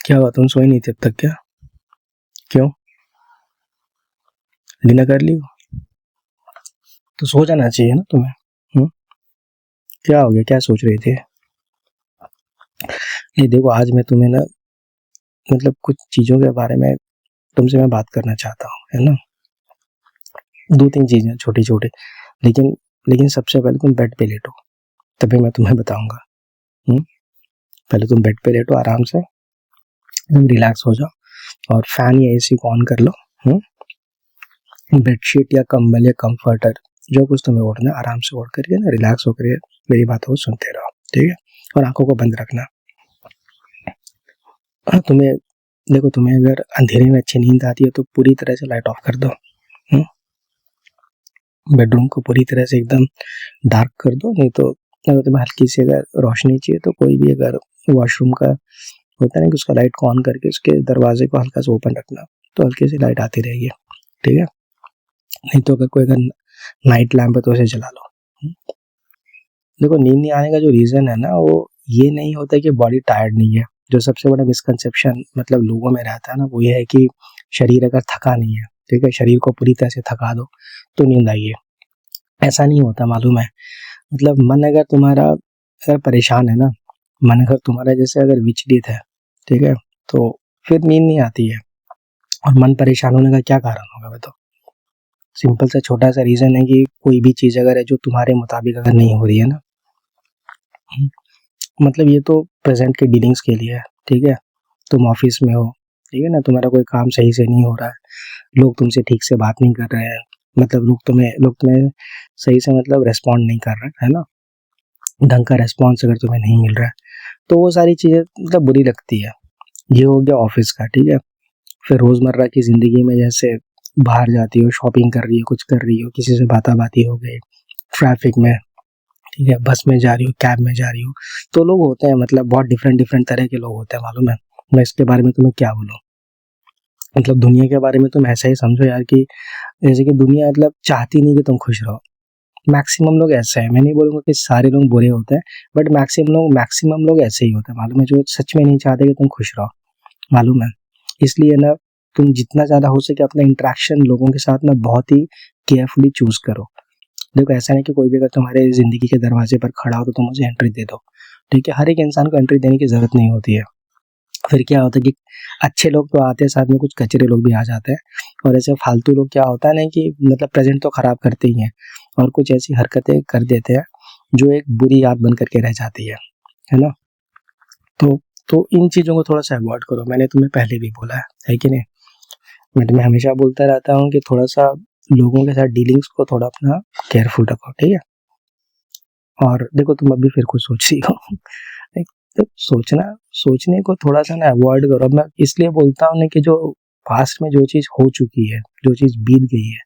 क्या हुआ, तुम सोई नहीं थी अब तक क्या? क्यों? डिनर कर ली हो? तो सो जाना चाहिए ना तुम्हें। क्या हो गया, क्या सोच रही थी? नहीं देखो, आज मैं तुम्हें ना मतलब कुछ चीज़ों के बारे में तुमसे मैं बात करना चाहता हूँ, है ना। 2-3 चीज़ें छोटी छोटी, लेकिन लेकिन सबसे पहले तुम बेड पे लेटो, तभी मैं तुम्हें बताऊंगा। पहले तुम बेड पे लेटो आराम से, एकदम रिलैक्स हो जाओ और फैन या एसी को ऑन कर लो। बेडशीट या कंबल या कंफर्टर जो कुछ तुम्हें ओढ़ना, आराम से ओढ़ करके ना रिलैक्स होकर मेरी बातों को सुनते रहो, ठीक है। और आंखों को बंद रखना। तुम्हें देखो, तुम्हें अगर अंधेरे में अच्छी नींद आती है तो पूरी तरह से लाइट ऑफ कर दो। बेडरूम को पूरी तरह से एकदम डार्क कर दो। नहीं तो अगर तुम्हें हल्की सी अगर रोशनी चाहिए तो कोई भी अगर वॉशरूम का होता है ना कि उसका लाइट को ऑन करके उसके दरवाजे को हल्का सा ओपन रखना, तो हल्की सी लाइट आती रहेगी, ठीक है। नहीं तो अगर नाइट लैम्प है तो उसे जला लो। देखो, नींद नहीं आने का जो रीज़न है ना, वो ये नहीं होता कि बॉडी टायर्ड नहीं है। जो सबसे बड़ा मिसकंसेप्शन मतलब लोगों में रहता है ना, वो ये है कि शरीर अगर थका नहीं है, ठीक है, शरीर को पूरी तरह से थका दो तो नींद आई है। ऐसा नहीं होता, मालूम है। मतलब मन अगर तुम्हारा अगर परेशान है ना, मन अगर तुम्हारा जैसे अगर विचलित है, ठीक है, तो फिर नींद नहीं आती है। और मन परेशान होने का क्या कारण होगा बताओ? सिंपल सा छोटा सा रीज़न है कि कोई भी चीज़ अगर है जो तुम्हारे मुताबिक अगर नहीं हो रही है ना, मतलब ये तो प्रेजेंट के डीलिंग्स के लिए है, ठीक है। तुम ऑफिस में हो, ठीक है ना, तुम्हारा कोई काम सही से नहीं हो रहा है, लोग तुमसे ठीक से बात नहीं कर रहे हैं, मतलब लोग तुम्हें सही से मतलब रेस्पॉन्ड नहीं कर रहे, है ना, ढंग का रेस्पॉन्स अगर तुम्हें नहीं मिल रहा है, तो वो सारी चीज़ें मतलब बुरी लगती है। ये हो गया ऑफिस का, ठीक है। फिर रोज़मर्रा की ज़िंदगी में जैसे बाहर जाती हो, शॉपिंग कर रही हो, कुछ कर रही हो, किसी से बाती हो गई, ट्रैफिक में, ठीक है, बस में जा रही हो, कैब में जा रही हो, तो लोग होते हैं, मतलब बहुत डिफरेंट डिफरेंट तरह के लोग होते हैं, मालूम है। मैं इसके बारे में तुम्हें क्या बोलूँ, मतलब दुनिया के बारे में तुम ऐसा ही समझो यार कि जैसे कि दुनिया मतलब चाहती नहीं कि तुम खुश रहो। मैक्सिमम लोग ऐसे हैं, मैं नहीं बोलूँगा कि सारे लोग बुरे होते हैं, बट मैक्सिमम लोग ऐसे ही होते हैं, मालूम है, जो सच में नहीं चाहते कि तुम खुश रहो, मालूम है। इसलिए ना, तुम जितना ज़्यादा हो सके अपना इंटरेक्शन लोगों के साथ ना बहुत ही केयरफुली चूज करो। देखो, ऐसा नहीं कि कोई भी अगर तुम्हारे ज़िंदगी के दरवाजे पर खड़ा हो तो तुम उसे एंट्री दे दो, ठीक है। हर एक इंसान को एंट्री देने की ज़रूरत नहीं होती है। फिर क्या होता है कि अच्छे लोग तो आते हैं, साथ में कुछ कचरे लोग भी आ जाते हैं, और ऐसे फालतू लोग क्या होता है ना कि मतलब प्रेजेंट तो खराब करते ही हैं, और कुछ ऐसी हरकतें कर देते हैं जो एक बुरी याद बन करके रह जाती है ना। तो तो इन चीज़ों को थोड़ा सा अवॉइड करो, मैंने तुम्हें पहले भी बोला है कि नहीं। मैं तुम्हें हमेशा बोलता रहता हूँ कि थोड़ा सा लोगों के साथ डीलिंग्स को थोड़ा अपना केयरफुल रखो, ठीक है। और देखो, तुम अभी फिर कुछ सोच रही हो तो सोचने को थोड़ा सा ना अवॉइड करो। मैं इसलिए बोलता हूँ ना कि जो पास्ट में जो चीज़ हो चुकी है, जो चीज़ बीत गई है,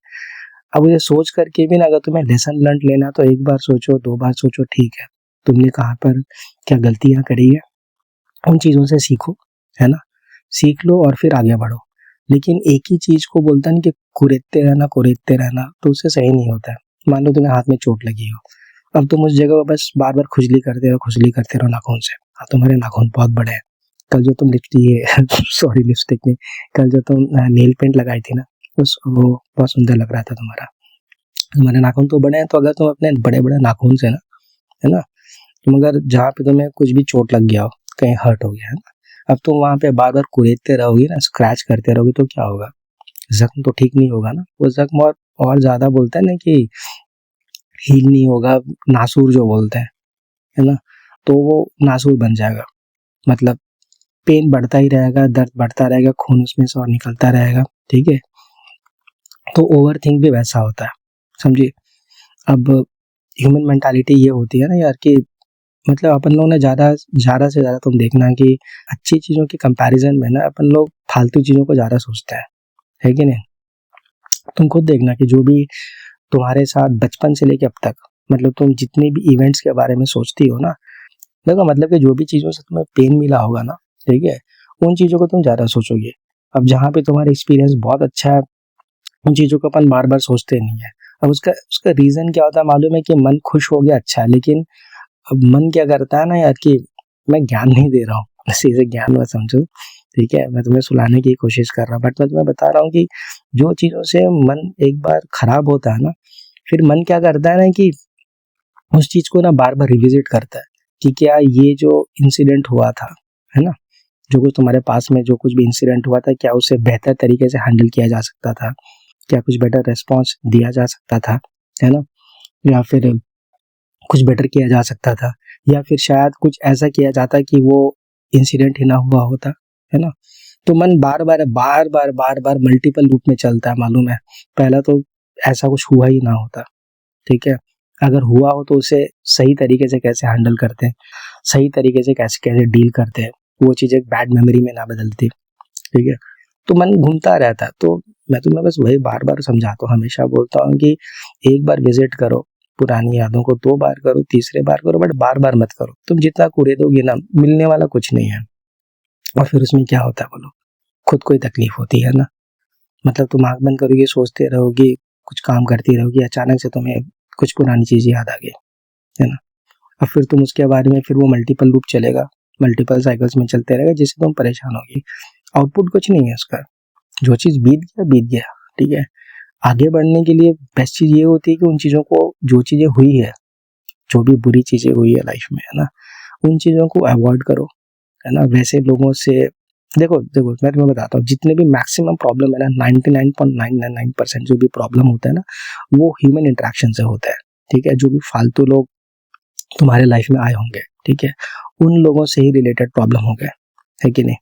अब उसे सोच करके भी ना अगर तुम्हें लेसन लर्न लेना तो एक बार सोचो, 2 बार सोचो, ठीक है, तुमने कहाँ पर क्या गलतियाँ करी है, उन चीज़ों से सीखो, है ना, सीख लो और फिर आगे बढ़ो। लेकिन एक ही चीज़ को बोलता नहीं कि कुरेदते रहना, तो उससे सही नहीं होता है। मान लो तुम्हें हाथ में चोट लगी हो, अब तुम उस जगह पर बस बार बार खुजली करते रहो नाखून से। हाँ, तुम्हारे नाखून बहुत बड़े हैं। कल जो तुम लिपस्टिक नहीं, कल जो तुम नेल पेंट लगाई थी ना, वो बहुत सुंदर लग रहा था तुम्हारे नाखून तो बड़े हैं, तो अगर तुम अपने बड़े बड़े नाखून से ना, है ना, तुम अगर जहाँ पे तुम्हें कुछ भी चोट लग गया हो, कहीं हर्ट हो गया है ना, अब तुम वहाँ पे बार बार कुरेदते रहोगे ना, स्क्रैच करते रहोगे, तो क्या होगा? जख्म तो ठीक नहीं होगा ना, वो जख्म और ज्यादा बोलते हैं ना कि हील नहीं होगा, नासूर जो बोलते हैं, है ना, तो वो नासूर बन जाएगा। मतलब पेन बढ़ता ही रहेगा, दर्द बढ़ता रहेगा, खून उसमें से और निकलता रहेगा, ठीक है। तो ओवर थिंक भी वैसा होता है, समझिए। अब ह्यूमन मेंटालिटी ये होती है ना यार कि मतलब अपन लोग ने ज़्यादा से ज़्यादा तुम देखना कि अच्छी चीज़ों के कंपैरिजन में ना अपन लोग फालतू चीज़ों को ज़्यादा सोचते हैं, है कि नहीं। तुम खुद देखना कि जो भी तुम्हारे साथ बचपन से लेके अब तक, मतलब तुम जितने भी इवेंट्स के बारे में सोचती हो ना, देखो मतलब कि जो भी चीज़ों से तुम्हें पेन मिला होगा ना, ठीक है, उन चीज़ों को तुम ज़्यादा सोचोगे। अब जहाँ पे तुम्हारा एक्सपीरियंस बहुत अच्छा है, उन चीज़ों को अपन बार बार सोचते नहीं है। अब उसका उसका रीज़न क्या होता है मालूम है, कि मन खुश हो गया, अच्छा है, लेकिन अब मन क्या करता है ना यार कि मैं ज्ञान नहीं दे रहा हूँ, सीधे ज्ञान मत समझो, ठीक है, मैं तुम्हें सुलाने की कोशिश कर रहा हूँ, बट मैं तुम्हें बता रहा हूँ कि जो चीज़ों से मन एक बार खराब होता है ना, फिर मन क्या करता है ना कि उस चीज़ को ना बार-बार रिविज़िट करता है कि क्या ये जो इंसिडेंट हुआ था, है ना? जो कुछ तुम्हारे पास में जो कुछ भी इंसिडेंट हुआ था, क्या उसे बेहतर तरीके से हैंडल किया जा सकता था? क्या कुछ बेटर रिस्पॉन्स दिया जा सकता था, है ना? या फिर कुछ बेटर किया जा सकता था, या फिर शायद कुछ ऐसा किया जाता कि वो इंसिडेंट ही ना हुआ होता, है ना? तो मन बार-बार मल्टीपल लूप में चलता है, मालूम है? पहला तो ऐसा कुछ हुआ ही ना होता, ठीक है? अगर हुआ हो तो उसे सही तरीके से कैसे हैंडल करते हैं, सही तरीके से कैसे डील करते हैं, वो चीज़ एक बैड मेमोरी में ना बदलती, ठीक है? तो मन घूमता रहता है। तो मैं तुम्हें बस वही बार-बार समझाता हूँ, हमेशा बोलता हूँ कि एक बार विज़िट करो पुरानी यादों को, 2 बार करो, तीसरे बार करो, बट बार-बार मत करो। तुम जितना कुरेदोगे ना, मिलने वाला कुछ नहीं है। और फिर उसमें क्या होता है बोलो? खुद को ही तकलीफ होती है ना। मतलब तुम आँख बंद करोगे, सोचते रहोगे, कुछ काम करती रहोगी, अचानक से तुम्हें कुछ पुरानी चीज़ें याद आ गई, है ना? और फिर तुम उसके बारे में फिर वो मल्टीपल लूप चलेगा, मल्टीपल साइकिल्स में चलते रहेगा, जिससे तुम परेशान होगी। आउटपुट कुछ नहीं है उसका। जो चीज़ बीत गया, ठीक है? आगे बढ़ने के लिए बेस्ट चीज़ ये होती है कि उन चीज़ों को, जो चीज़ें हुई है, जो भी बुरी चीज़ें हुई है लाइफ में, है ना? उन चीज़ों को अवॉइड करो, है ना? वैसे लोगों से देखो मैं तुम्हें बताता हूँ, जितने भी मैक्सिमम प्रॉब्लम है ना, 99.999% जो भी प्रॉब्लम होता है ना, वो ह्यूमन इंटरेक्शन से होता है, ठीक है? जो भी फालतू लोग तुम्हारे लाइफ में आए होंगे, ठीक है? उन लोगों से ही रिलेटेड प्रॉब्लम हो गए, है कि नहीं?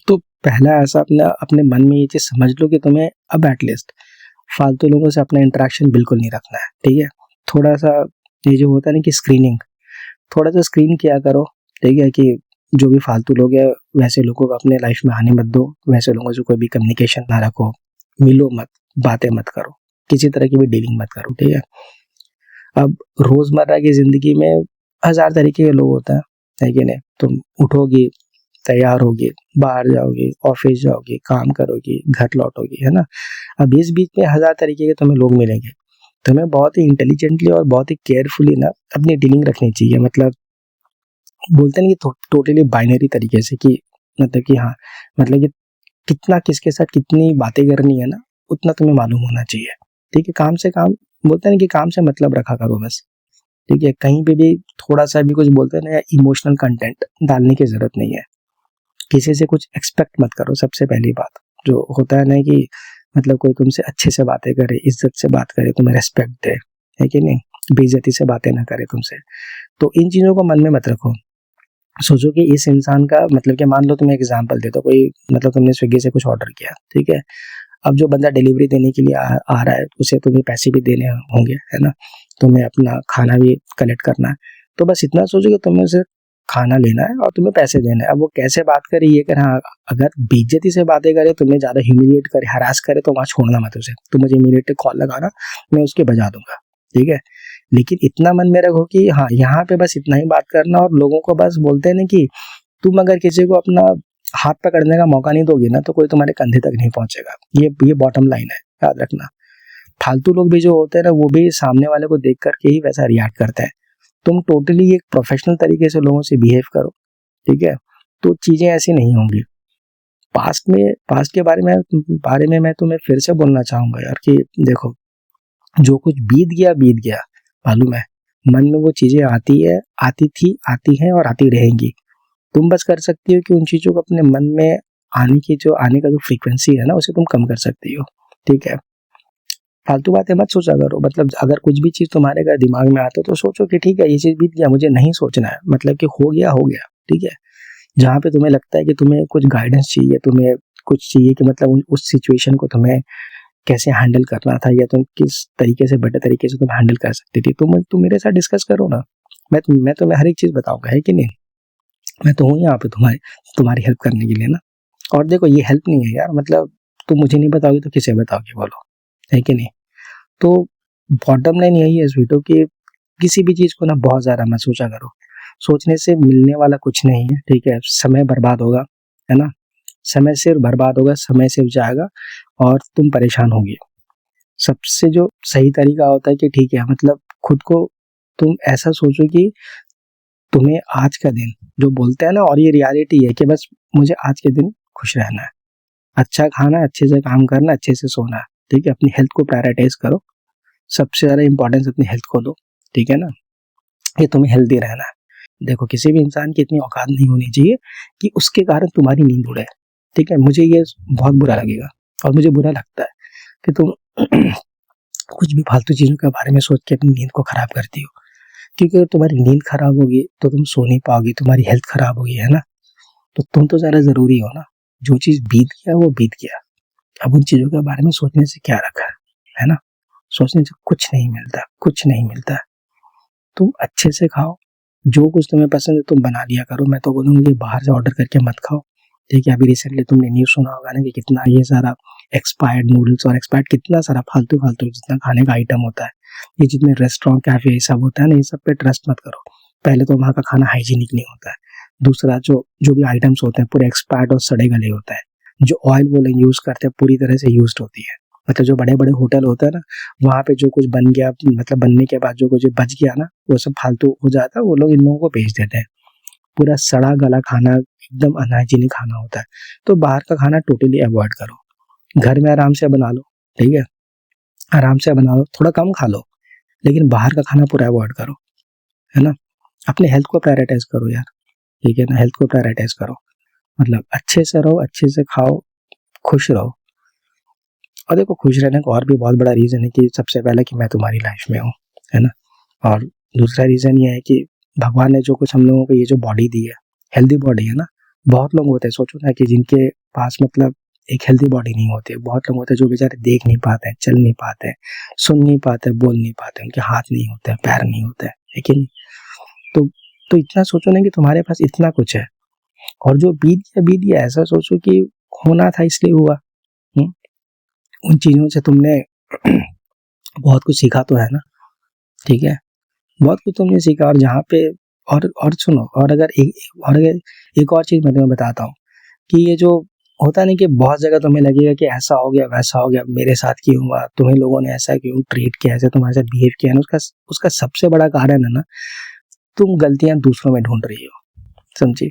तो पहला ऐसा अपने मन में ये चीज़ समझ लो कि तुम्हें अब एटलीस्ट फालतू लोगों से अपना इंटरेक्शन बिल्कुल नहीं रखना है, ठीक है? थोड़ा-सा ये जो होता है ना कि स्क्रीनिंग, थोड़ा-सा स्क्रीन किया करो, ठीक है? कि जो भी फालतू लोग हैं, वैसे लोगों को अपने लाइफ में आने मत दो, वैसे लोगों से कोई भी कम्युनिकेशन ना रखो, मिलो मत, बातें मत करो, किसी तरह की भी डीलिंग मत करो, ठीक है? अब रोज़मर्रा की ज़िंदगी में हज़ार तरीके के लोग होते हैं, है कि नहीं? तुम उठोगी, तैयार होगी, बाहर जाओगी, ऑफ़िस जाओगी, काम करोगी, घर लौटोगी, है ना? अब इस बीच में हज़ार तरीके के तुम्हें लोग मिलेंगे। तुम्हें बहुत ही इंटेलिजेंटली और बहुत ही केयरफुली ना अपनी डीलिंग रखनी चाहिए। मतलब बोलते नहीं कि टोटली बाइनरी तरीके से कि मतलब कि हाँ, मतलब कि कितना किसके साथ कितनी बातें करनी है ना, उतना तुम्हें मालूम होना चाहिए, ठीक है? काम से काम, बोलते हैं ना कि काम से मतलब रखा करो बस, ठीक है? कहीं पे भी थोड़ा-सा भी कुछ बोलते हैं ना, इमोशनल कंटेंट डालने की ज़रूरत नहीं है। किसी से कुछ एक्सपेक्ट मत करो, सबसे पहली बात। जो होता है ना कि मतलब कोई तुमसे अच्छे से बातें करे, इज़्ज़त से बात करे, तुम्हें रिस्पेक्ट दे, है कि नहीं? बेइज़्ज़ती से बातें ना करे तुमसे। तो इन चीज़ों को मन में मत रखो। सोचो कि इस इंसान का, मतलब कि मान लो तुम्हें एग्ज़ाम्पल देता हूँ, कोई मतलब तुमने स्विगी से कुछ ऑर्डर किया, ठीक है? अब जो बंदा डिलीवरी देने के लिए आ रहा है, उसे तुम्हें पैसे भी देने होंगे, है ना? तुम्हें अपना खाना भी कलेक्ट करना है। तो बस इतना सोचो कि तुम्हें उसे खाना लेना है और तुम्हें पैसे देने हैं। अब वो कैसे बात करे, ये करे, हाँ, अगर बेइज़्ज़ती से बातें करे, तुम्हें ज़्यादा ह्यूमिलिएट करे, हरास करे, तो वहाँ छोड़ना मत उसे। तुम मुझे इमीडिएटली कॉल लगाना, मैं उसके बजा दूँगा, ठीक है? लेकिन इतना मन में रखो कि हाँ, यहाँ पे बस इतना ही बात करना, और लोगों को बस बोलते हैं ना कि तुम अगर किसी को अपना हाथ पकड़ने का मौका नहीं दोगे ना, तो कोई तुम्हारे कंधे तक नहीं पहुँचेगा। ये बॉटम लाइन है, याद रखना। फालतू लोग भी जो होते हैं ना, वो भी सामने वाले को देख कर के ही वैसा रिएक्ट करते हैं। तुम टोटली एक प्रोफेशनल तरीके से लोगों से बिहेव करो, ठीक है? तो चीज़ें ऐसी नहीं होंगी। पास्ट के बारे में मैं तुम्हें फिर से बोलना चाहूँगा यार कि देखो, जो कुछ बीत गया, मालूम है? मन में वो चीज़ें आती है, आती थी, आती हैं और आती रहेंगी। तुम बस कर सकती हो कि उन चीज़ों को अपने मन में आने का जो फ्रीक्वेंसी है ना, उसे तुम कम कर सकती हो, ठीक है? फालतू बातें मत सोचा करो। मतलब अगर कुछ भी चीज़ तुम्हारे अगर दिमाग में आते, तो सोचो कि ठीक है, ये चीज़ बीत गया, मुझे नहीं सोचना है। मतलब कि हो गया, ठीक है? जहाँ पे तुम्हें लगता है कि तुम्हें कुछ गाइडेंस चाहिए, तुम्हें कुछ चाहिए कि मतलब उस सिचुएशन को तुम्हें कैसे हैंडल करना था, या तुम किस तरीके से, बेटर तरीके से तुम हैंडल कर सकती थी, तुम मेरे साथ डिस्कस करो ना। मैं तुम्हें हर एक चीज़ बताऊँगा, है कि नहीं? मैं तो हूँ यहाँ पे तुम्हारी हेल्प करने के लिए ना। और देखो, ये हेल्प नहीं है यार, मतलब तुम मुझे नहीं बताओगी तो किसे बताओगी बोलो, है कि नहीं? तो बॉटम लाइन यही है स्वीटो कि किसी भी चीज़ को ना बहुत ज़्यादा मत सोचा करो। सोचने से मिलने वाला कुछ नहीं है, ठीक है? समय बर्बाद होगा, है ना? समय सिर्फ बर्बाद होगा, समय सिर्फ जाएगा और तुम परेशान होगी। सबसे जो सही तरीका होता है कि ठीक है, मतलब खुद को तुम ऐसा सोचो कि तुम्हें आज का दिन जो बोलते हैं ना, और ये रियलिटी है कि बस मुझे आज के दिन खुश रहना है, अच्छा खाना है, अच्छे से काम करना है, अच्छे से सोना है, ठीक है। अपनी हेल्थ को प्रायोरिटाइज करो, सबसे ज़्यादा इंपॉर्टेंस अपनी हेल्थ को दो, ठीक है ना। ये तुम्हें हेल्दी रहना है। देखो किसी भी इंसान की इतनी औकात नहीं होनी चाहिए कि उसके कारण तुम्हारी नींद उड़े, ठीक है। मुझे ये बहुत बुरा लगेगा और मुझे बुरा लगता है कि तुम कुछ भी फालतू चीज़ों के बारे में सोच के अपनी नींद को खराब करती हो, क्योंकि अगर तुम्हारी नींद खराब होगी तो तुम सो नहीं पाओगी, तुम्हारी हेल्थ खराब होगी, है ना। तो तुम तो ज़्यादा ज़रूरी हो ना, जो चीज़ बीत गया वो बीत गया, अब उन चीज़ों के बारे में सोचने से क्या रखा है ना। सोचने से कुछ नहीं मिलता, कुछ नहीं मिलता। तुम अच्छे से खाओ, जो कुछ तुम्हें पसंद है तुम बना लिया करो। मैं तो बोलूँगी बाहर से ऑर्डर करके मत खाओ, ठीक है। अभी रिसेंटली तुमने न्यूज़ सुना होगा ना कि कितना ये सारा एक्सपायर्ड नूडल्स और एक्सपायर्ड कितना सारा फालतू फालतू जितना खाने का आइटम होता है, ये जितने रेस्टोरेंट कैफे ये सब होता है ना, ये सब पे ट्रस्ट मत करो। पहले तो वहाँ का खाना हाइजीनिक नहीं होता है, दूसरा जो जो भी आइटम्स होते हैं पूरे एक्सपायर्ड और सड़े गले होते हैं, जो ऑयल वो लोग यूज़ करते हैं पूरी तरह से यूज्ड होती है। मतलब जो बड़े बड़े होटल होते हैं ना, वहाँ पे जो कुछ बन गया, मतलब बनने के बाद जो कुछ बच गया ना, वो सब फालतू हो जाता है, वो लोग इन लोगों को बेच देते हैं। पूरा सड़ा गला खाना, एकदम अनहाइजीनिक खाना होता है। तो बाहर का खाना टोटली अवॉइड करो, घर में आराम से बना लो, ठीक है। आराम से बना लो, थोड़ा कम खा लो, लेकिन बाहर का खाना पूरा अवॉइड करो, है ना। अपने हेल्थ को प्रायोरिटाइज करो यार, ठीक है ना। हेल्थ को प्रायोरिटाइज करो, मतलब अच्छे से रहो, अच्छे से खाओ, खुश रहो। और देखो खुश रहने का और भी बहुत बड़ा रीज़न है कि सबसे पहले कि मैं तुम्हारी लाइफ में हूँ, है ना। और दूसरा रीज़न ये है कि भगवान ने जो कुछ हम लोगों को ये जो बॉडी दी है, हेल्दी बॉडी है ना। बहुत लोग होते हैं, सोचो ना, कि जिनके पास मतलब एक हेल्दी बॉडी नहीं होती है। बहुत लोग होते हैं जो बेचारे देख नहीं पाते हैं, चल नहीं पाते हैं, सुन नहीं पाते, बोल नहीं पाते, उनके हाथ नहीं होते हैं, पैर नहीं होते हैं, है कि नहीं। तो इतना सोचो ना कि तुम्हारे पास इतना कुछ है, और जो बीत गया ऐसा सोचो कि होना था इसलिए हुआ। उन चीज़ों से तुमने बहुत कुछ सीखा तो है ना, ठीक है। बहुत कुछ तुमने सीखा, और जहाँ पे और सुनो, और अगर एक और चीज़ मैं तुम्हें बताता हूँ कि ये जो होता नहीं कि बहुत जगह तुम्हें लगेगा कि ऐसा हो गया वैसा हो गया, मेरे साथ क्यों हुआ, तुम्हें लोगों ने ऐसा क्यों ट्रीट किया, ऐसे तुम्हारे साथ बिहेव किया ना, उसका सबसे बड़ा कारण है ना, तुम गलतियां दूसरों में ढूंढ रही हो, समझी।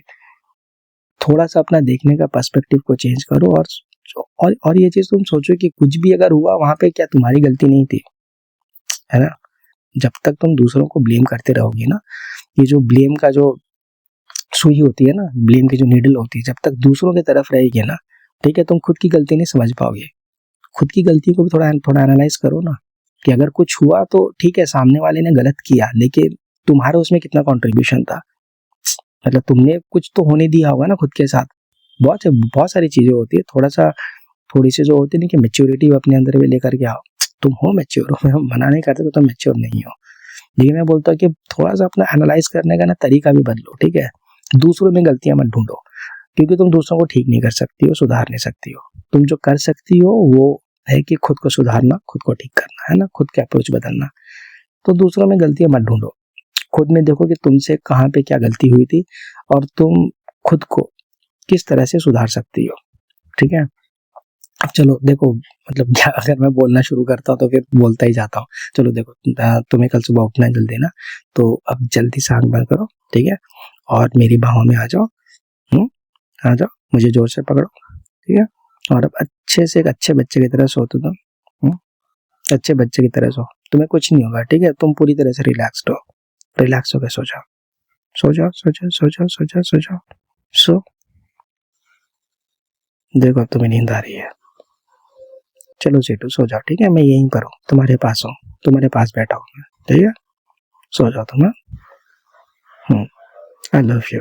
थोड़ा सा अपना देखने का पर्सपेक्टिव को चेंज करो, और ये चीज तुम सोचो कि कुछ भी अगर हुआ वहां पे, क्या तुम्हारी गलती नहीं थी, है ना। जब तक तुम दूसरों को ब्लेम करते रहोगे ना, ये जो ब्लेम का जो सुई होती है ना, ब्लेम की जो नीडल होती है, जब तक दूसरों की तरफ रहेगी ना, ठीक है, तुम खुद की गलती नहीं समझ पाओगे। खुद की गलती को भी थोड़ा एनालाइज करो ना, कि अगर कुछ हुआ तो ठीक है, सामने वाले ने गलत किया, लेकिन तुम्हारा उसमें कितना कंट्रीब्यूशन था। मतलब तुमने कुछ तो होने दिया होगा ना खुद के साथ। बहुत सारी चीजें होती है, थोड़ी सी जो होती है ना कि मेच्योरिटी अपने अंदर भी लेकर के आओ। तुम हो मैच्योर हो, हम मना नहीं करते तो तुम मैच्योर नहीं हो, लेकिन मैं बोलता हूँ कि थोड़ा सा अपना एनालाइज करने का ना तरीका भी बदलो, ठीक है। दूसरों में गलतियां मत ढूंढो, क्योंकि तुम दूसरों को ठीक नहीं कर सकती हो, सुधार नहीं सकती हो। तुम जो कर सकती हो वो है कि खुद को सुधारना, खुद को ठीक करना, है ना, खुद का अप्रोच बदलना। तो दूसरों में गलतियां मत ढूंढो, खुद में देखो कि तुमसे कहाँ पे क्या गलती हुई थी, और तुम खुद को किस तरह से सुधार सकती हो, ठीक है। अब चलो देखो, मतलब क्या, अगर मैं बोलना शुरू करता हूँ तो फिर बोलता ही जाता हूँ। चलो देखो, तुम्हें कल सुबह उठना है जल्दी ना, तो अब जल्दी से आँख बंद करो, ठीक है, और मेरी बाहों में आ जाओ, आ जाओ, मुझे जोर से पकड़ो, ठीक है। और अब अच्छे से एक अच्छे बच्चे की तरह सो तुम, अच्छे बच्चे की तरह सो, तुम्हें कुछ नहीं होगा, ठीक है। तुम पूरी तरह से रिलैक्स्ड हो, रिलैक्स होकर सो जाओ, सो जाओ, सो जाओ, सो जाओ, सो जाओ, सो जाओ, सो। देखो अब तुम्हें नींद आ रही है, चलो सेठू सो जाओ, ठीक है। मैं यहीं पर हूँ, तुम्हारे पास हूँ, तुम्हारे पास बैठा हूँ मैं, ठीक है। सो जाओ तुम, आई लव यू।